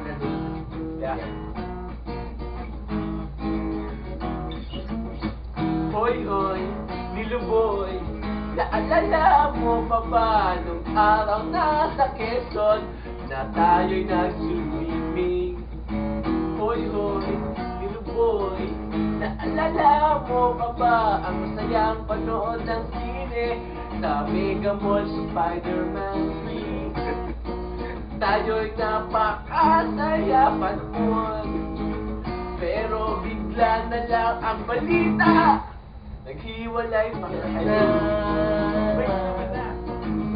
Yeah. Hoy, hoy, niluboy, naalala mo pa ba nung araw na sa Quezon na tayo'y nag-swimming? Hoy, hoy, niluboy, naalala mo pa ba ang masayang panood ng sine sa Mega Mall Spider-Man 3? Tayo'y napakasaya panood, pero bigla na lang ang balita, naghiwalay pa kayo.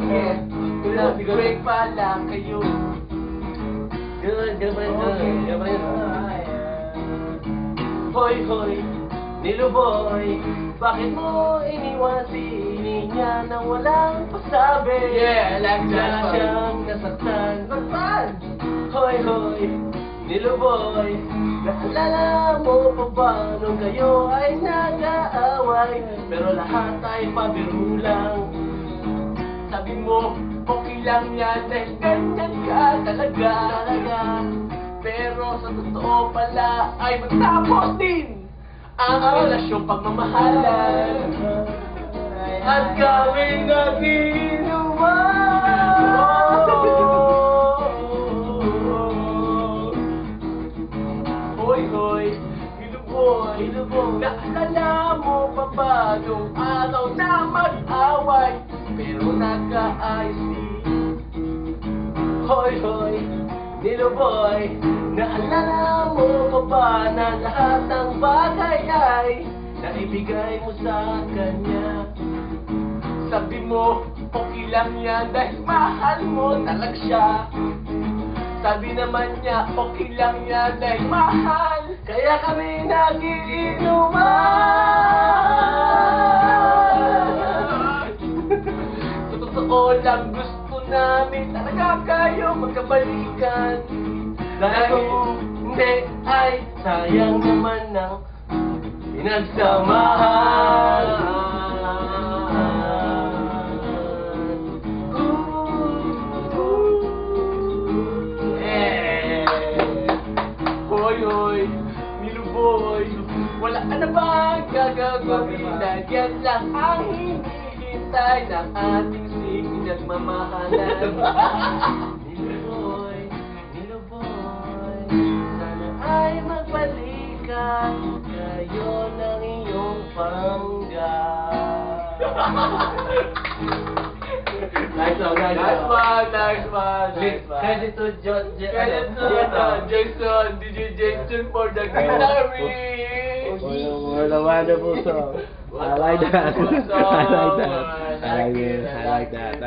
Yes, nag-break pa lang kayo. Hoy, hoy, niluboy, bakit mo iniwan si niya nang walang pasabi? Yeah, like that. Siyang nasaktan. Hoy, hoy, niluboy, naalala mo pa ba nung kayo ay nag-aaway? Pero lahat ay pabiro lang. Sabi mo, okay lang yan dahil ganyan ka talaga. Pero sa totoo pala ay magtapos din ang relasyong pagmamahalan. At kami nag-inuman. Hoy, hoy, niluboy, naalala mo pa ba nung araw na mag-away pero nagkaayos din? Hoy, hoy, niluboy, naalala mo pa ba na lahat ng bagay ay naibigay mo sa kanya? Sabi mo, okay lang yan dahil mahal mo talaga siya. Sabi naman niya, okay lang yan dahil mahal, kaya kami nag-iinuman. Sa totoo lang gusto namin talaga kayo magkabalikan. Dahil kung hindi ay sayang naman ng pinagsamahan. Hoy, hoy, niluboy, wala ka na ba gagawin? Dahil yan lang ang hinihintay ng ating nagmamahalan. Niluboy, niluboy, sana ay magbalikan kayo ng iyong panggap. Nice one, nice one. Nice one. Credit to Jason, DJ Jason for the guitarist. What a wonderful song. I like that. I like that. I like that.